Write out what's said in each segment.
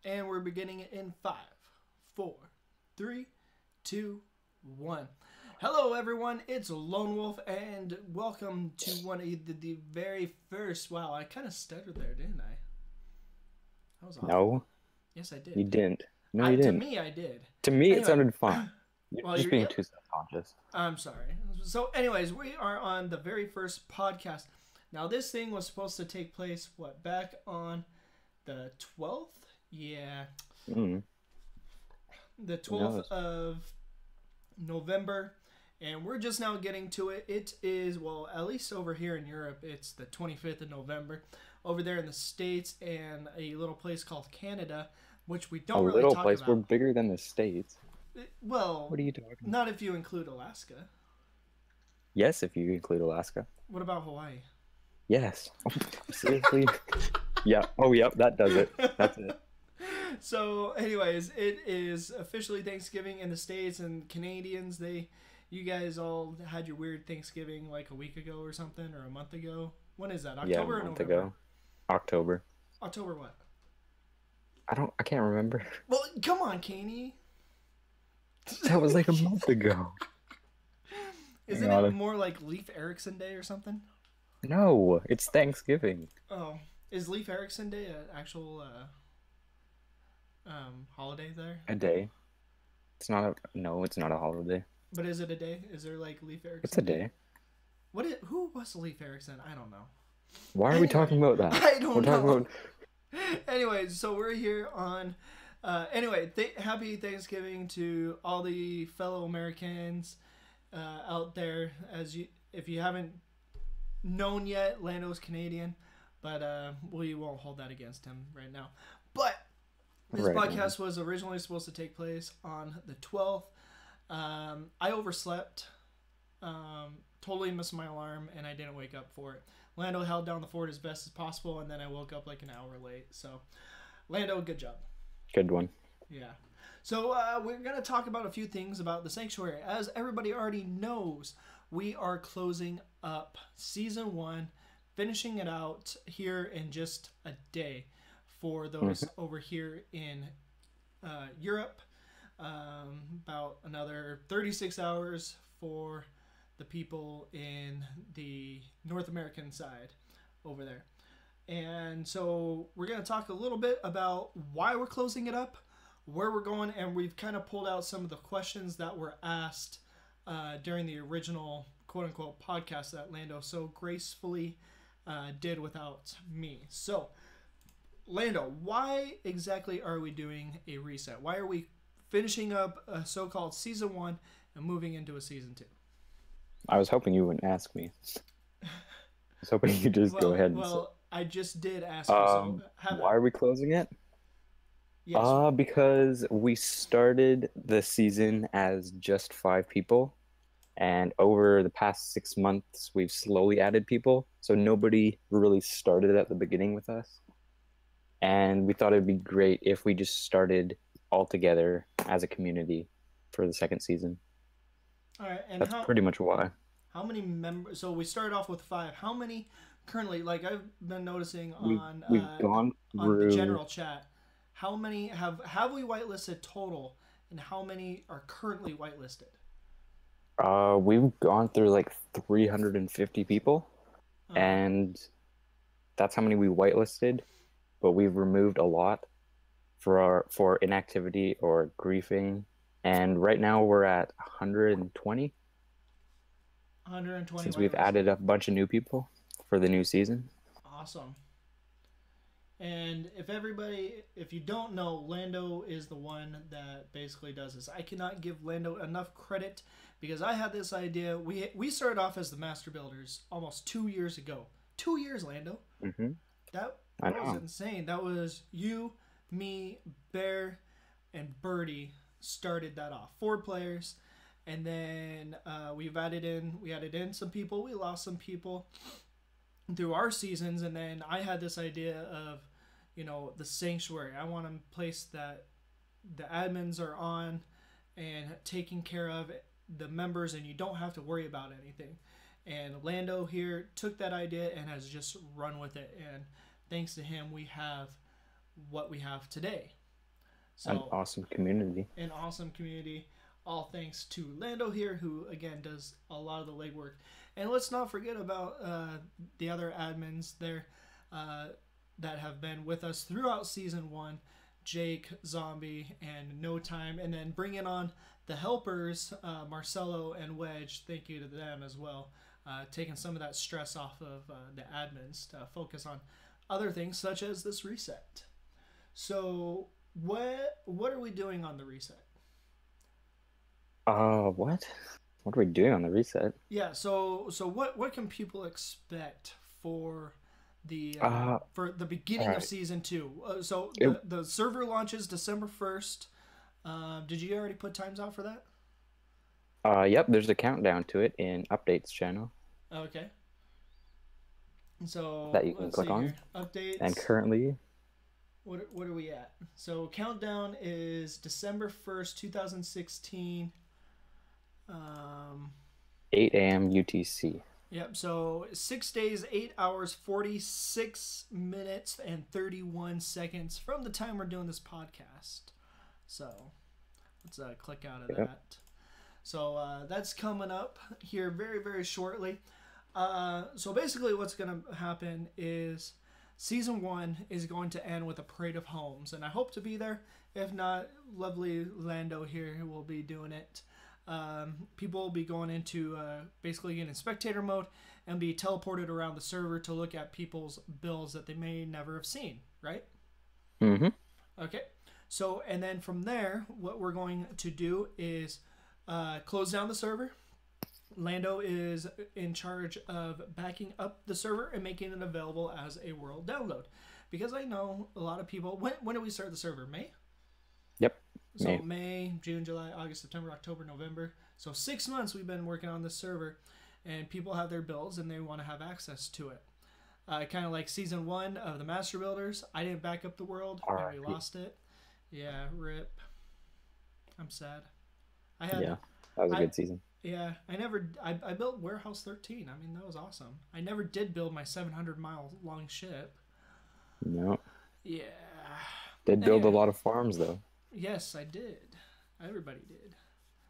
And we're beginning it in 5, 4, 3, 2, 1. Hello, everyone. It's Lone Wolf, and welcome to one of the very first. Wow, I kind of stuttered there, didn't I? That was awful. No, Yes, I did. you didn't. No, To you didn't. me, I did. To me, it Anyway, sounded fine. You're well, just you're. being Yep. too self-conscious. I'm sorry. So, anyways, we are on the very first podcast. Now, this thing was supposed to take place back on the 12th? Yeah, Mm. the 12th of November, and we're just now getting to it. It is, well, at least over here in Europe, it's the 25th of November. Over there in the States and a little place called Canada, which we A don't really little talk place. We're about. bigger than the States. Well, What are you talking about? not if you include Alaska. Yes, if you include Alaska. What about Hawaii? Yes. Seriously? Yeah. Oh, yep. That does it. That's it. So, anyways, it is officially Thanksgiving in the States, and Canadians, you guys all had your weird Thanksgiving like a week ago or something, or a month ago. When is that? Yeah, October a or month November? ago. October. October what? I can't remember. Well, come on, Caney. That was like a month ago. Isn't it more like Leif Erikson Day or something? No, it's Thanksgiving. Oh, is Leif Erikson Day an actual holiday there? A day. No, it's not a holiday. But is it a day? Is there like Leif Erikson? It's a day. Who was Leif Erikson? I don't know. Why are we talking about that? I don't We're talking know. about Anyway, so we're here on. Happy Thanksgiving to all the fellow Americans out there. If you haven't known yet, Lando's Canadian, but we won't hold that against him right now. But this podcast was originally supposed to take place on the 12th. I overslept, totally missed my alarm, and I didn't wake up for it. Lando held down the fort as best as possible, and then I woke up like an hour late. So, Lando, good job. Good one. Yeah. So, we're going to talk about a few things about the Sanctuary. As everybody already knows, we are closing up Season 1, finishing it out here in just a day for those over here in Europe. About another 36 hours for the people in the North American side over there. And so we're going to talk a little bit about why we're closing it up, where we're going, and we've kind of pulled out some of the questions that were asked during the original quote-unquote podcast that Lando so gracefully did without me. So, Lando, why exactly are we doing a reset? Why are we finishing up a so-called Season 1 and moving into a Season 2? I was hoping you wouldn't ask me. I was hoping you just go ahead and say. I just did ask you. So why are we closing it? Yes. Because we started the season as just 5 people, and over the past 6 months, we've slowly added people. So nobody really started at the beginning with us. And we thought it'd be great if we just started all together as a community for the second season. All right, and that's pretty much why. How many members? So we started off with 5. How many currently? Like I've been noticing on we've gone through on the general chat. How many have we whitelisted total, and how many are currently whitelisted? We've gone through like 350 people, and that's how many we whitelisted. But we've removed a lot for inactivity or griefing. And right now we're at 120. 120 since we've added a bunch of new people for the new season. Awesome. And if you don't know, Lando is the one that basically does this. I cannot give Lando enough credit because I had this idea. We started off as the Master Builders almost 2 years ago. 2 years, Lando. Mm-hmm. That was insane. That was you, me, Bear, and Birdie started that off. 4 players, and then we added in some people. We lost some people through our seasons, and then I had this idea of, the Sanctuary. I want a place that the admins are on and taking care of the members, and you don't have to worry about anything. And Lando here took that idea and has just run with it, and thanks to him, we have what we have today. An So awesome community. an awesome community. All thanks to Lando here, who again does a lot of the legwork. And let's not forget about the other admins there uh, that have been with us throughout season one: Jake, Zombie, and No Time. And then bringing on the helpers, Marcelo and Wedge. Thank you to them as well, taking some of that stress off of the admins to focus on other things such as this reset. So what are we doing on the reset? What? What are we doing on the reset? Yeah, so what can people expect for the All beginning of right. season two? So It, the server launches December 1st. Did you already put times out for that? yep, there's a countdown to it in updates channel Okay. So that you can let's click see on. here. And Updates. currently, What are we at? So countdown is December 1st, 2016. Um, 8 a.m. UTC. Yep. So 6 days, 8 hours, 46 minutes, and 31 seconds from the time we're doing this podcast. So let's click out of Yep. that. So that's coming up here very, very shortly. So basically, what's going to happen is season one is going to end with a parade of homes, and I hope to be there. If not, lovely Lando here will be doing it. People will be going into basically in spectator mode and be teleported around the server to look at people's builds that they may never have seen, right? Mm-hmm. Okay. So, and then from there, what we're going to do is close down the server. Lando is in charge of backing up the server and making it available as a world download. Because I know a lot of people. When did we start the server? May? Yep. So May, June, July, August, September, October, November. So 6 months we've been working on this server, and people have their builds and they want to have access to it. Kind of like season one of the Master Builders. I didn't back up the world and we RIP. lost it. Yeah, rip. I'm sad. I had Yeah, that was a I good season. yeah, I built Warehouse 13. I mean, that was awesome. I never did build my 700-mile long ship. No, Yeah. did build a Anyway, lot of farms though. yes, I did. Everybody did.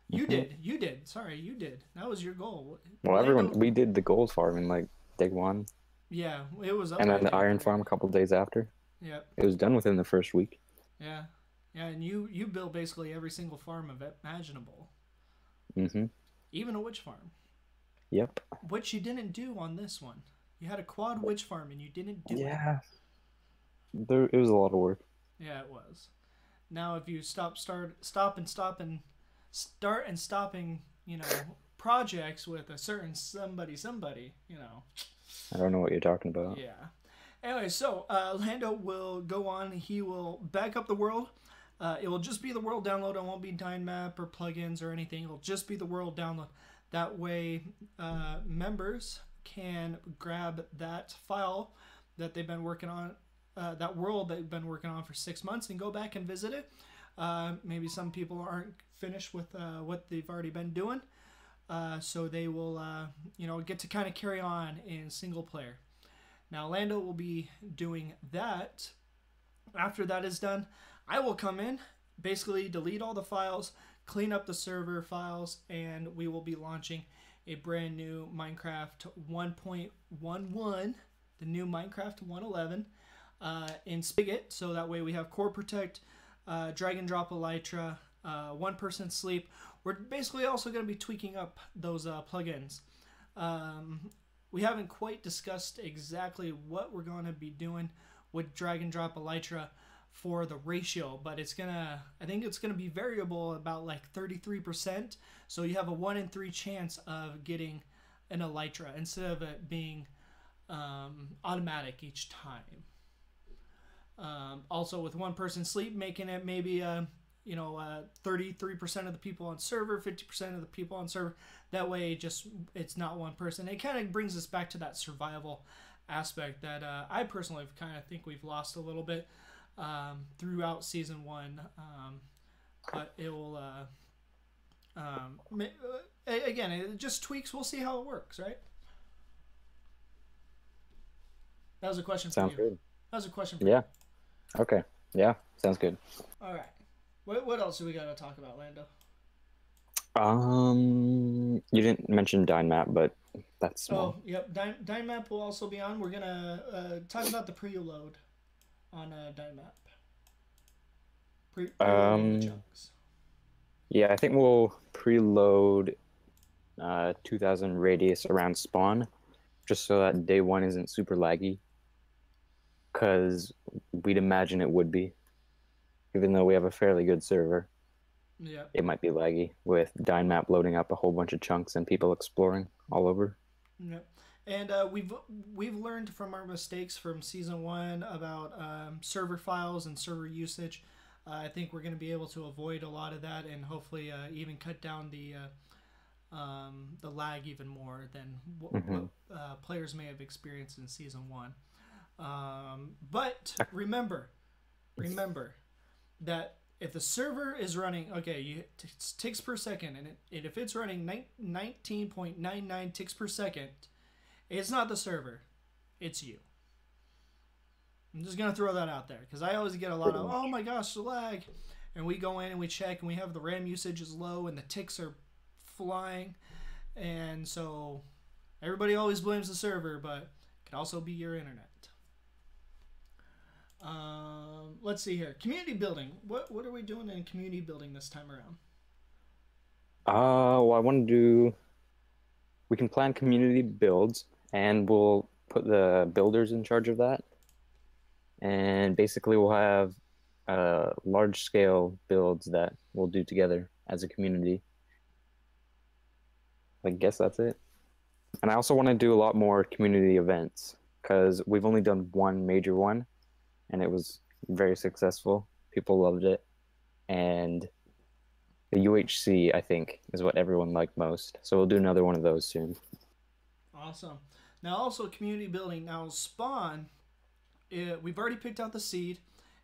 You Hmm. did. You did. Sorry, you did. That was your goal. Well, everyone, Lando. we did the gold farm in like day one, Yeah, it was up and by then the day iron 3. farm a couple days after. Yep. It was done within the first week. Yeah. Yeah, and you built basically every single farm of it imaginable, Mm-hmm. even a witch farm, Yep. which you didn't do on this one. You had a quad witch farm and you didn't do it. Yeah. There, it was a lot of work. Yeah, it was. Now, if you stop and stopping, projects with a certain somebody, I don't know what you're talking about. yeah. Anyway, so Lando will go on. He will back up the world. It will just be the world download. It won't be Dyn Map or plugins or anything. It'll just be the world download. That way, members can grab that file that they've been working on, that world that they've been working on for 6 months, and go back and visit it. Maybe some people aren't finished with what they've already been doing, so they will, get to kind of carry on in single player. Now, Lando will be doing that. After that is done, I will come in, basically delete all the files, clean up the server files, and we will be launching a brand new Minecraft 1.11, the new Minecraft 111, in Spigot. So that way we have Core Protect, Drag and Drop Elytra, one person sleep. We're basically also going to be tweaking up those plugins. We haven't quite discussed exactly what we're going to be doing with Drag and Drop Elytra for the ratio, but I think it's gonna be variable about like 33%. So you have a 1 in 3 chance of getting an Elytra instead of it being automatic each time. Also, with one person sleep, making it maybe 33% of the people on server, 50% of the people on server. That way, it's not one person. It kind of brings us back to that survival aspect that I personally kind of think we've lost a little bit throughout season one. But it will, again, it just tweaks. We'll see how it works, right? That was a question for Sounds you. good. That was a question for Yeah. you. Okay. Yeah. Sounds good. All right. What else do we got to talk about, Lando? You didn't mention Dine Map, but that's Oh, small. yep. Dynamap will also be on. We're gonna talk about the preload on Dynamap. Preloading the Um, chunks. yeah, I think we'll preload 2000 radius around spawn, just so that day one isn't super laggy, because we'd imagine it would be, even though we have a fairly good server. Yep. It might be laggy with Dine Map loading up a whole bunch of chunks and people exploring all over. Yep. And we've learned from our mistakes from season one about server files and server usage. I think we're going to be able to avoid a lot of that and hopefully even cut down the lag even more than what Hmm. players may have experienced in season one. But remember that if the server is running, okay, ticks per second, and if it's running 19.99 ticks per second, it's not the server, it's you. I'm just gonna throw that out there because I always get a lot Pretty of, oh much. my gosh, the lag, and we go in and we check and we have the RAM usage is low and the ticks are flying, and so everybody always blames the server, but it can also be your internet. Let's see here. Community building. What are we doing in community building this time around? Well, I want to do. We can plan community builds, and we'll put the builders in charge of that. And basically, we'll have large scale builds that we'll do together as a community. I guess that's it. And I also want to do a lot more community events because we've only done one major one, and it was very successful. People loved it, and the UHC I think is what everyone liked most. So we'll do another one of those soon. Awesome. Now also community building. Now spawn. We've already picked out the seed,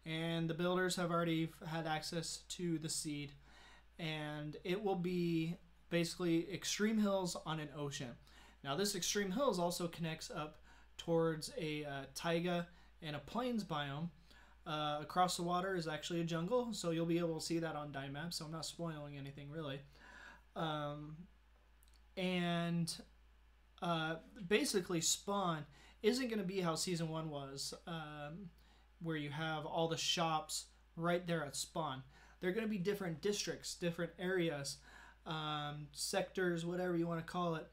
and the builders have already had access to the seed, and it will be basically extreme hills on an ocean. Now this extreme hills also connects up towards a taiga and a plains biome. Across the water is actually a jungle, so you'll be able to see that on Dime Map. So I'm not spoiling anything really. Um, and basically, spawn isn't going to be how season one was, where you have all the shops right there at spawn. They're going to be different districts, different areas, sectors, whatever you want to call it.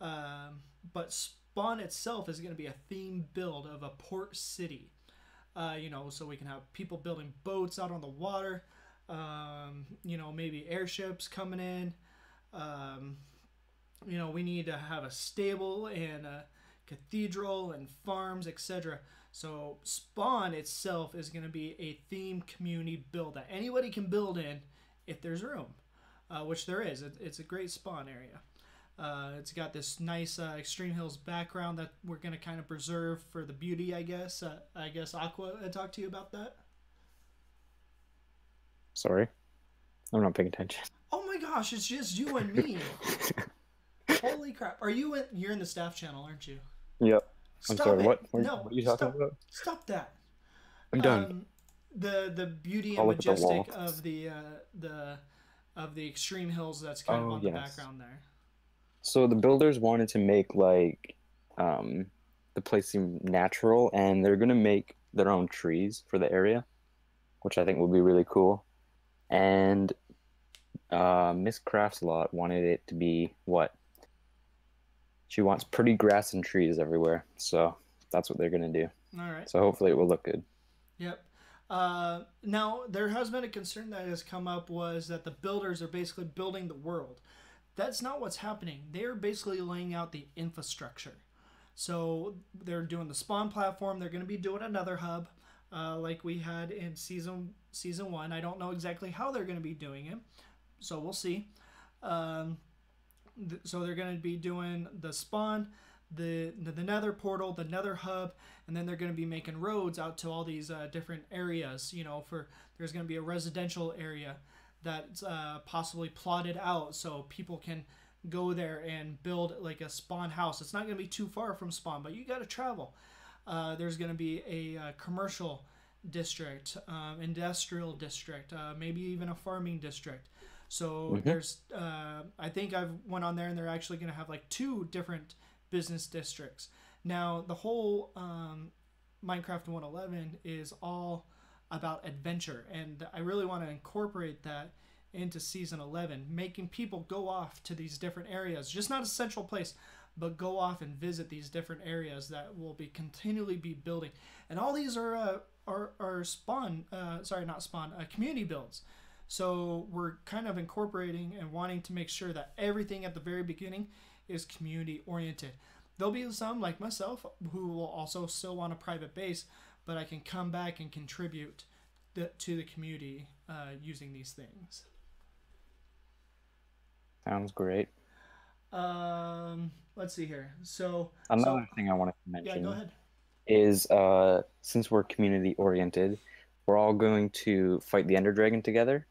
But spawn itself is going to be a theme build of a port city. So we can have people building boats out on the water. Maybe airships coming in. Um, we need to have a stable and a cathedral and farms, etc. So spawn itself is going to be a theme community build that anybody can build in if there's room, which there is. It's a great spawn area. It's got this nice Extreme Hills background that we're going to kind of preserve for the beauty, I guess. I guess Aqua talked to you about that. Sorry, I'm not paying attention. Oh my gosh, it's just you and me. Holy crap. You're in the staff channel, aren't you? Yep. I'm Stop sorry. it. What No, are you talking stop. about? Stop that. I'm done. Um, the beauty I'll and look at the wall. majestic of the extreme hills that's kind of Oh on the yes. background there. So the builders wanted to make um the place seem natural, and they're gonna make their own trees for the area, which I think will be really cool. And Miss Crafts Lot wanted it to be what? She wants pretty grass and trees everywhere. So that's what they're gonna do. All right. So hopefully it will look good. Yep. Now there has been a concern that has come up was that the builders are basically building the world. That's not what's happening. They're basically laying out the infrastructure. So they're doing the spawn platform. They're going to be doing another hub, like we had in season one. I don't know exactly how they're going to be doing it, so we'll see. Um, so they're going to be doing the spawn, the nether portal, the nether hub, and then they're going to be making roads out to all these different areas. There's going to be a residential area that's possibly plotted out so people can go there and build like a spawn house. It's not going to be too far from spawn, but you got to travel. There's going to be a commercial district, industrial district, maybe even a farming district. So Hmm. there's, I think I've went on there and they're actually going to have like two different business districts. Now the whole Minecraft 111 is all about adventure, and I really want to incorporate that into season 11, making people go off to these different areas, just not a central place, but go off and visit these different areas that will be continually be building. And all these are spawn, sorry, not spawn, community builds. So we're kind of incorporating and wanting to make sure that everything at the very beginning is community oriented. There'll be some like myself who will also still want a private base, but I can come back and contribute to the community using these things. Sounds great. Let's see here. So Another thing I wanted to yeah, go mention ahead. is since we're community oriented, we're all going to fight the Ender Dragon together.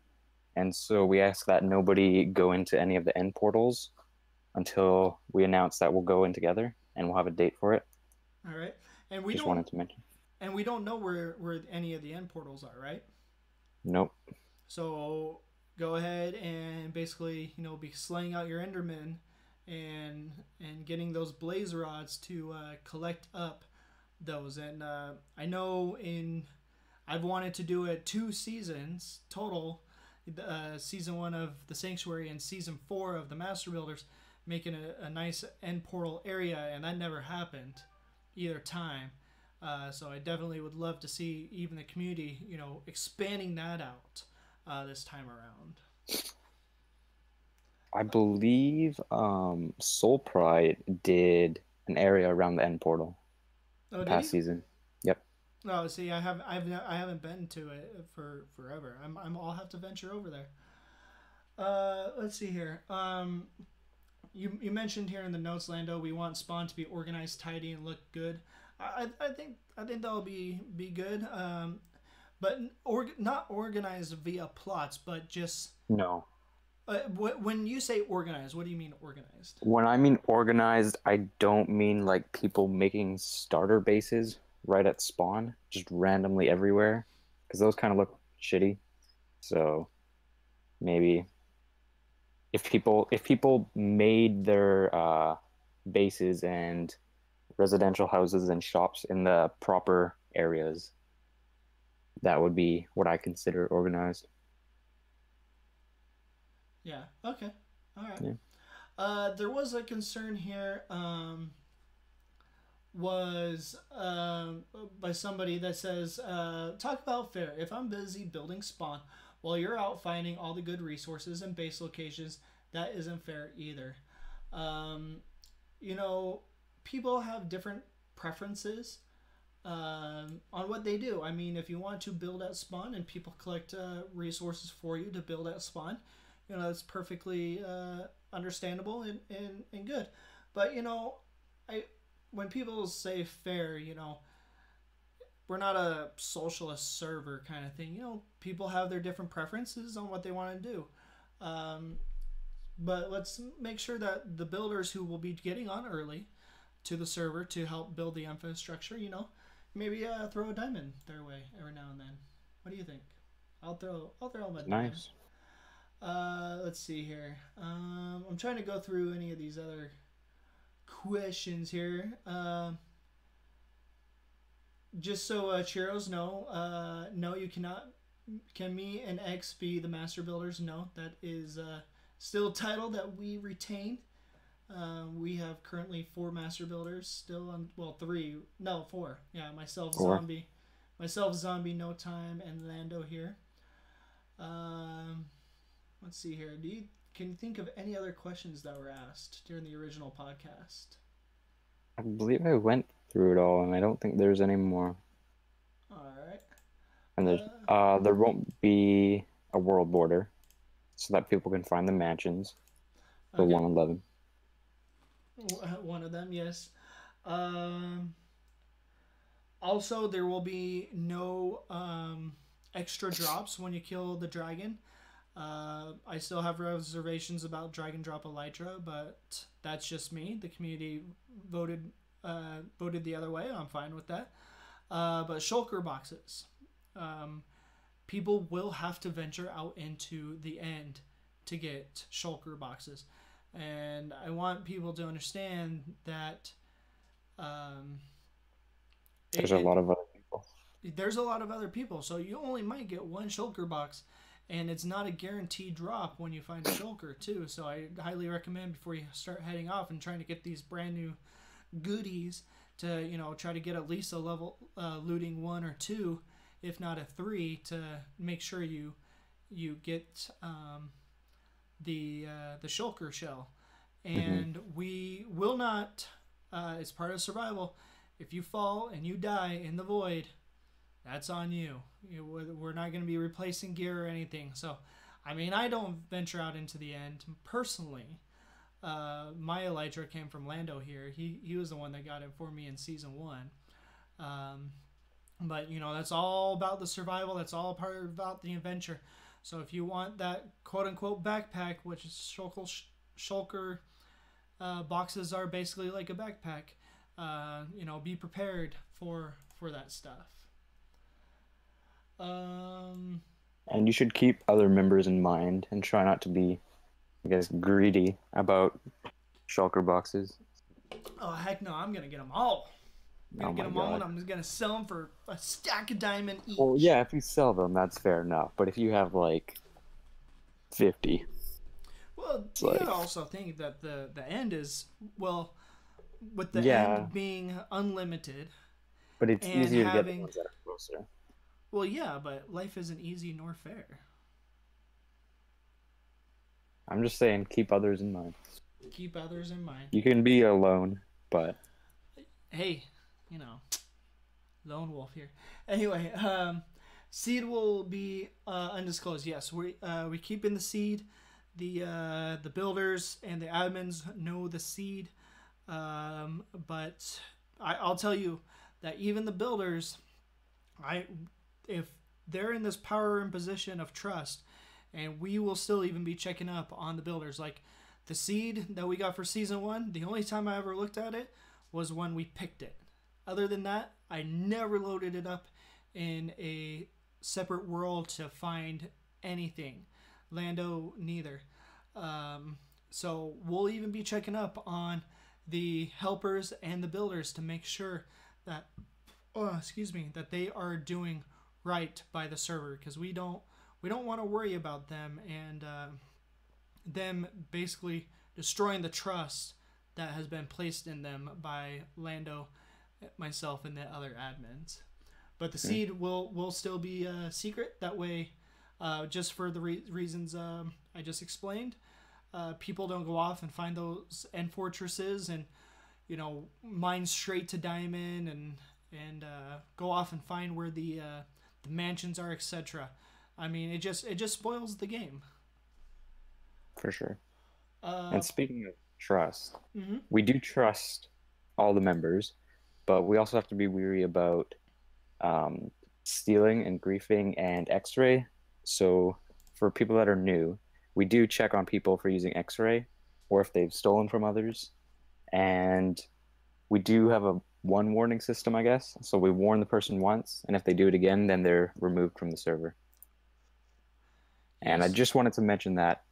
And so we ask that nobody go into any of the end portals until we announce that we'll go in together and we'll have a date for it. All right, and we Just don't wanted to mention. and we don't know where any of the end portals are, right? Nope. So go ahead and basically, be slaying out your Endermen and getting those blaze rods to collect up those. And I know I've wanted to do it 2 seasons total. Season 1 of the Sanctuary and season 4 of the Master Builders, making a nice end portal area, and that never happened either time. So I definitely would love to see even the community, expanding that out this time around. I believe Soul Pride did an area around the end portal Oh, the did past he? season. Yep. Oh, see, I haven't been to it for forever. I'll have to venture over there. Let's see here. You mentioned here in the notes, Lando, we want Spawn to be organized, tidy, and look good. I think that'll be good. But not organized via plots, but just No. when you say organized, what do you mean organized? When I mean organized, I don't mean like people making starter bases right at spawn, just randomly everywhere, because those kind of look shitty. So maybe if people made their bases and residential houses and shops in the proper areas, that would be what I consider organized. Yeah. Okay. All right. Yeah. There was a concern here. Was by somebody that says, talk about fair. If I'm busy building spawn while you're out finding all the good resources and base locations, that isn't fair either. Um, you know, People have different preferences on what they do. I mean, if you want to build at spawn and people collect resources for you to build at spawn, that's perfectly understandable and good. But I when people say fair, we're not a socialist server kind of thing. People have their different preferences on what they want to do. Um, but let's make sure that the builders who will be getting on early to the server to help build the infrastructure, maybe throw a diamond their way every now and then. What do you think? I'll throw them a dime. Nice. Let's see here. I'm trying to go through any of these other questions here. Just so Chiros know, no, you cannot. Can me and X be the master builders? No, that is still a title that we retain. We have currently 4 master builders still on. Well, 3. No, 4. Yeah, Four. Zombie, No Time, and Lando here. Um, let's see here. Can you think of any other questions that were asked during the original podcast? I believe I went through it all, and I don't think there's any more. All right. And there won't be a world border, so that people can find the mansions for Okay. 111. One of them, yes. Um, Also, there will be no extra drops when you kill the dragon. I still have reservations about Dragon Drop Elytra, but that's just me. The community voted voted the other way. I'm fine with that. But shulker boxes. People will have to venture out into the end to get shulker boxes, and I want people to understand that um, There's a lot of other people. there's a lot of other people, so you only might get one shulker box, and it's not a guaranteed drop when you find a shulker too. So I highly recommend, before you start heading off and trying to get these brand new goodies, to try to get at least a level looting 1 or 2, if not a 3, to make sure you get the shulker shell. And we will not, it's part of survival, if you fall and you die in the void, that's on you. We're not going to be replacing gear or anything. So, I mean, I don't venture out into the end personally. My elytra came from Lando here. He was the one that got it for me in season 1. But that's all about the survival. That's all part about the adventure. So if you want that quote unquote backpack, which is shulker boxes are basically like a backpack, be prepared for that stuff. And you should keep other members in mind and try not to be, I guess, greedy about shulker boxes. Oh, heck no, I'm going to get them all. I'm going to get them all, and I'm just going to sell them for a stack of diamond each. Well, yeah, if you sell them, that's fair enough. But if you have, like, 50... Well, you gotta also think that the end is, well, with the end being unlimited. But it's easier to get the ones that are closer. Well, yeah, but life isn't easy nor fair. I'm just saying, keep others in mind. Keep others in mind. You can be alone, but... Hey, lone wolf here. Anyway, seed will be undisclosed. Yes, we keep in the seed. The builders and the admins know the seed, but I'll tell you that even the builders, if they're in this power and position of trust, and we will still even be checking up on the builders. Like the seed that we got for season 1, the only time I ever looked at it was when we picked it. Other than that, I never loaded it up in a separate world to find anything. Lando neither. So we'll even be checking up on the helpers and the builders to make sure that that they are doing right by the server, because we don't want to worry about them and them basically destroying the trust that has been placed in them by Lando, myself, and the other admins. But the seed will still be a secret. That way, just for the reasons I just explained, people don't go off and find those end fortresses and mine straight to diamond and go off and find where the mansions are, etc. I mean, it just spoils the game. For sure. And speaking of trust, we do trust all the members, but we also have to be weary about stealing and griefing and X-ray. So for people that are new, we do check on people for using X-ray or if they've stolen from others. And we do have a one warning system, I guess. So we warn the person once, and if they do it again, then they're removed from the server. Yes. And I just wanted to mention that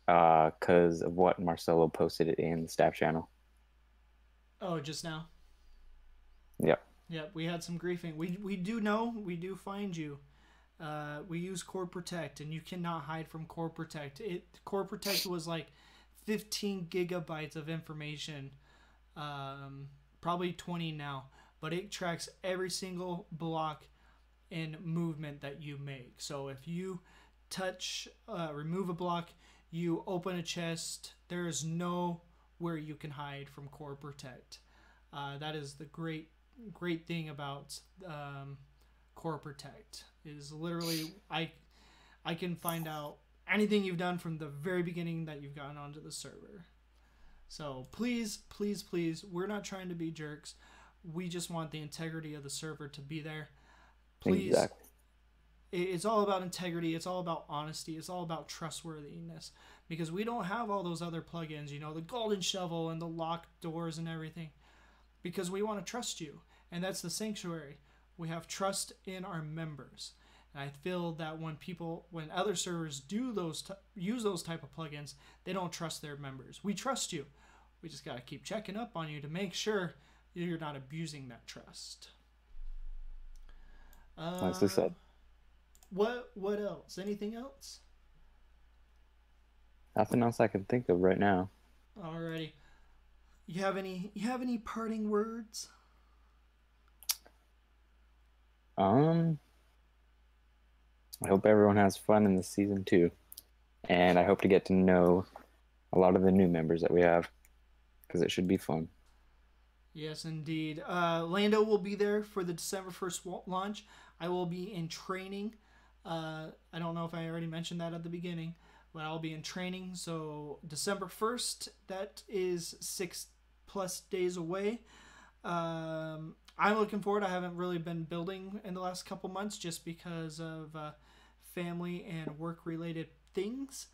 because of what Marcelo posted in the staff channel. Oh, just now? Yep. Yep, we had some griefing. We do know, we do find you. We use Core Protect, and you cannot hide from Core Protect. Core Protect was like 15 gigabytes of information, probably 20 now, but it tracks every single block and movement that you make. So if you touch, remove a block, you open a chest, there is nowhere you can hide from Core Protect. That is the great thing about Core Protect, is literally I can find out anything you've done from the very beginning that you've gotten onto the server. So please, please, please, we're not trying to be jerks. We just want the integrity of the server to be there. Please. Exactly. It's all about integrity. It's all about honesty. It's all about trustworthiness, because we don't have all those other plugins, the golden shovel and the locked doors and everything, because we want to trust you. And that's the Sanctuary. We have trust in our members. And I feel that when other servers use those type of plugins, they don't trust their members. We trust you. We just got to keep checking up on you to make sure you're not abusing that trust. Nicely said. What else? Anything else? Nothing else I can think of right now. Alrighty. You have any parting words? I hope everyone has fun in this season too. And I hope to get to know a lot of the new members that we have, because it should be fun. Yes, indeed. Lando will be there for the December 1st launch. I will be in training. I don't know if I already mentioned that at the beginning, but I'll be in training. So December 1st, that is 6+ days away. I'm looking forward. I haven't really been building in the last couple months just because of family and work-related things.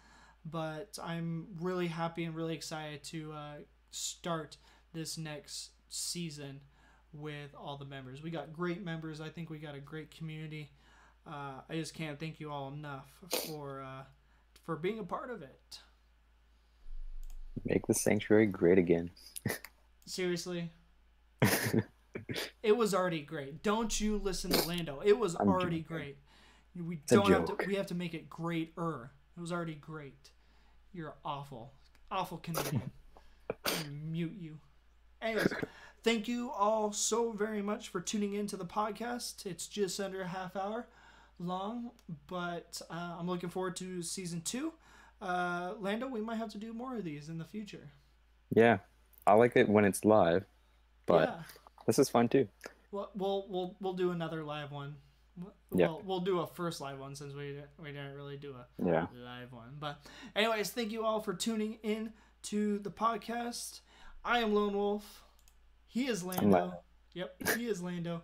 But I'm really happy and really excited to start this next season with all the members. We got great members. I think we got a great community. I just can't thank you all enough for being a part of it. Make the Sanctuary great again. Seriously. It was already great. Don't you listen to Lando. It was already great. We have to make it greater. It was already great. You're awful. Awful Canadian. Mute you. Anyways, thank you all so very much for tuning in to the podcast. It's just under a half hour long, but I'm looking forward to season 2. Lando, we might have to do more of these in the future. Yeah, I like it when it's live, but this is fun too. Well, we'll do another live one. We'll do a first live one since we didn't really do a live one. But anyways, thank you all for tuning in to the podcast. I am Lone Wolf. He is Lando. Yep, he is Lando.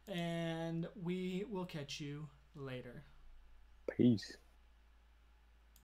And we will catch you later. Peace.